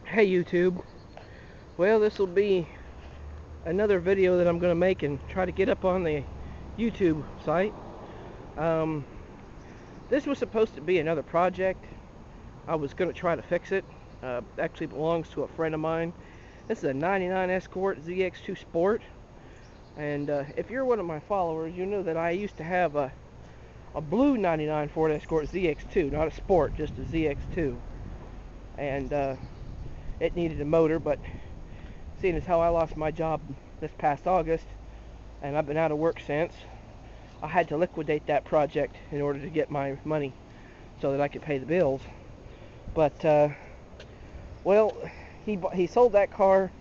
Hey YouTube. Well, this will be another video that I'm going to make and try to get up on the YouTube site. Um, this was supposed to be another project. I was going to try to fix it. Actually belongs to a friend of mine. This is a 99 Escort ZX2 Sport. And if you're one of my followers, you know that I used to have a blue 99 Ford Escort ZX2. Not a Sport, just a ZX2. And it needed a motor, but seeing as how I lost my job this past August and I've been out of work since, I had to liquidate that project in order to get my money so that I could pay the bills. But well, he sold that car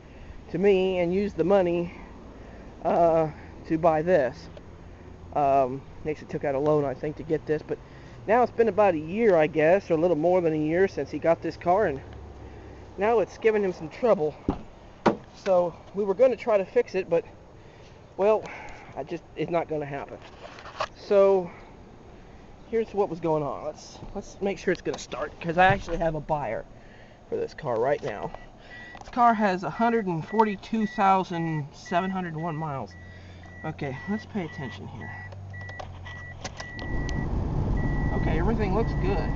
to me and used the money to buy this. Next, he took out a loan, I think, to get this. But now it's been about a year, I guess, or a little more than a year since he got this car, and now it's giving him some trouble. So we were going to try to fix it, but well, it's not going to happen. So here's what was going on. Let's make sure it's going to start, because I actually have a buyer for this car right now. This car has 142,701 miles. Okay, let's pay attention here. Okay, everything looks good.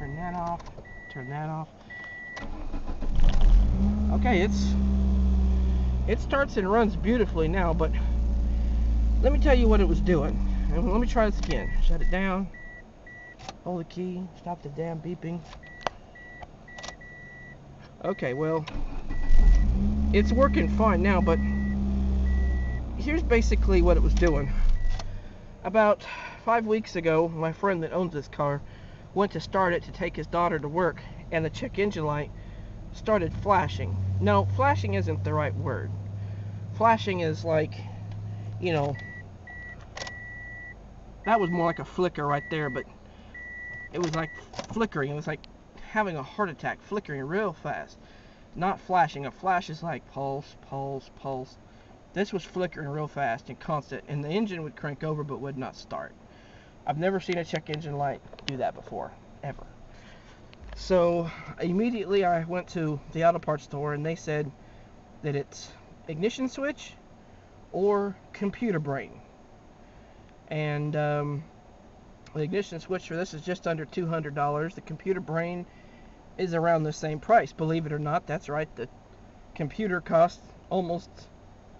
Turn that off. Turn that off. Okay, it starts and runs beautifully now, but let me tell you what it was doing. And let me try this again. Shut it down. Hold the key. Stop the damn beeping. Okay, well, it's working fine now, but here's basically what it was doing. About 5 weeks ago, my friend that owns this car went to start it to take his daughter to work, and the check engine light started flashing. No, flashing isn't the right word. Flashing is like, you know, that was more like a flicker right there, but it was like flickering. It was like having a heart attack, flickering real fast. Not flashing. A flash is like pulse, pulse, pulse. This was flickering real fast and constant, and the engine would crank over but would not start. I've never seen a check engine light do that before, ever. So immediately I went to the auto parts store, and they said that it's ignition switch or computer brain. And the ignition switch for this is just under $200. The computer brain is around the same price. Believe it or not, that's right. The computer costs almost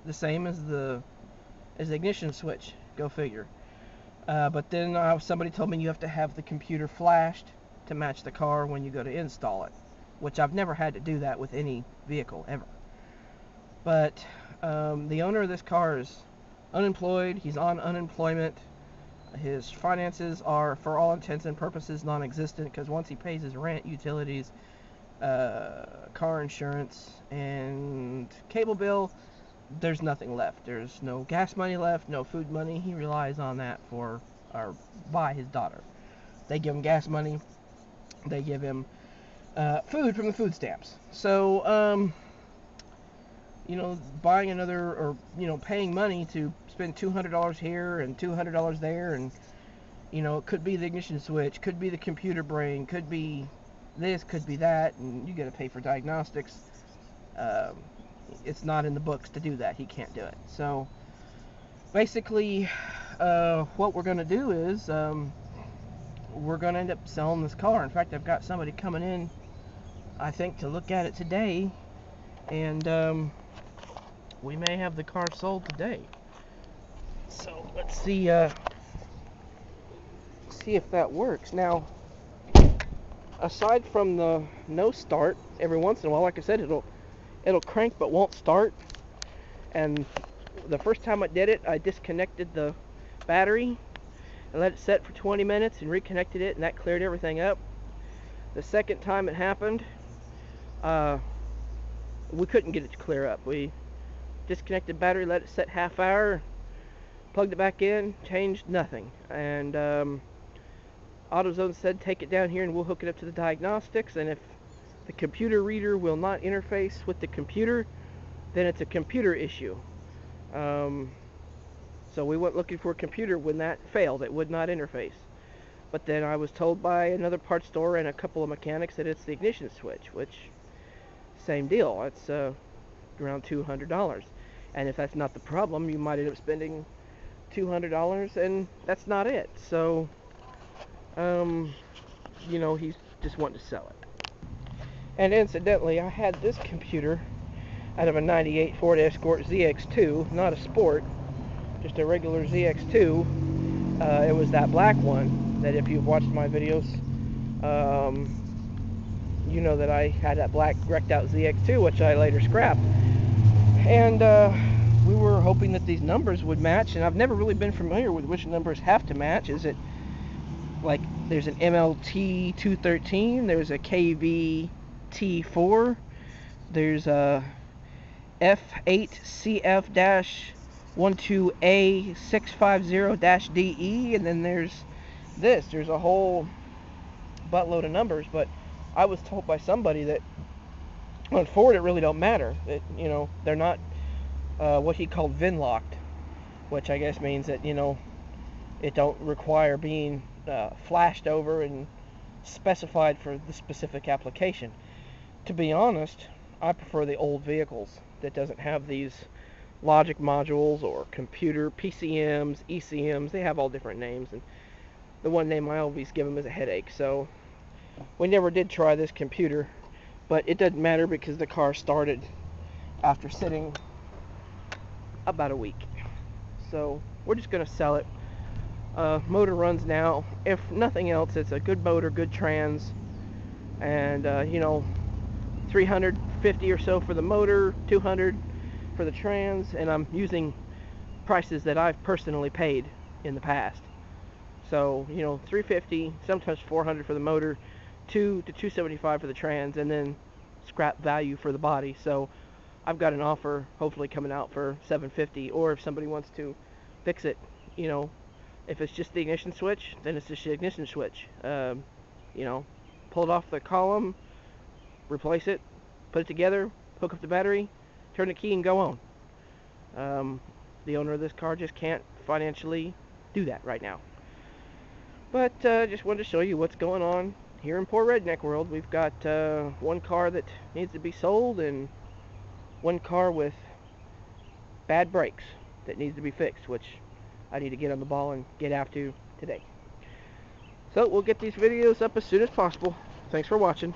the same as the ignition switch. Go figure. But then somebody told me you have to have the computer flashed to match the car when you go to install it, which I've never had to do that with any vehicle ever. But the owner of this car is unemployed. He's on unemployment. His finances are, for all intents and purposes, non-existent, because once he pays his rent, utilities, car insurance, and cable bill, there's nothing left. There's no gas money left, no food money. He relies on that for, or by his daughter. They give him gas money. They give him food from the food stamps. So, you know, buying another, or, you know, paying money to spend $200 here and $200 there, and, you know, it could be the ignition switch, could be the computer brain, could be this, could be that, and you gotta pay for diagnostics. It's not in the books to do that. He can't do it. So basically, what we're gonna do is we're gonna end up selling this car. In fact, I've got somebody coming in, I think, to look at it today, and we may have the car sold today. So let's see if that works. Now, aside from the no start, every once in a while, like I said, it'll crank but won't start. And the first time I did it, I disconnected the battery and let it set for 20 minutes and reconnected it, and that cleared everything up. The second time it happened, we couldn't get it to clear up. We disconnected the battery, let it set half hour, plugged it back in, changed nothing. And AutoZone said, take it down here and we'll hook it up to the diagnostics, and if the computer reader will not interface with the computer, then it's a computer issue. So we went looking for a computer. When that failed, it would not interface. But then I was told by another parts store and a couple of mechanics that it's the ignition switch, which same deal. It's around $200. And if that's not the problem, you might end up spending $200, and that's not it. So, you know, he's just wanting to sell it. And incidentally, I had this computer out of a 98 Ford Escort ZX2, not a Sport, just a regular ZX2. It was that black one that, if you've watched my videos, you know that I had that black wrecked out ZX2, which I later scrapped. And we were hoping that these numbers would match, and I've never really been familiar with which numbers have to match. Is it like there's an MLT 213, there's a KVT4, there's a F8CF-12A650-DE, and then there's a whole buttload of numbers. But I was told by somebody that on Ford it really don't matter, that, you know, they're not what he called VIN locked, which I guess means that, you know, it don't require being flashed over and specified for the specific application. To be honest, I prefer the old vehicles that doesn't have these logic modules or computer PCMs, ECMs. They have all different names, and the one name I always give them is a headache. So we never did try this computer, but it doesn't matter because the car started after sitting about a week. So we're just going to sell it. Motor runs now. If nothing else, it's a good motor, good trans, and you know, $350 or so for the motor, $200 for the trans, and I'm using prices that I've personally paid in the past. So, you know, $350, sometimes $400 for the motor, $200 to $275 for the trans, and then scrap value for the body. So I've got an offer hopefully coming out for $750, or if somebody wants to fix it, you know, if it's just the ignition switch, then it's just the ignition switch. You know, pull it off the column, replace it, put it together, hook up the battery, turn the key, and go on. The owner of this car just can't financially do that right now. But just wanted to show you what's going on here in poor redneck world. We've got one car that needs to be sold, and one car with bad brakes that needs to be fixed, which I need to get on the ball and get after today. So we'll get these videos up as soon as possible. Thanks for watching.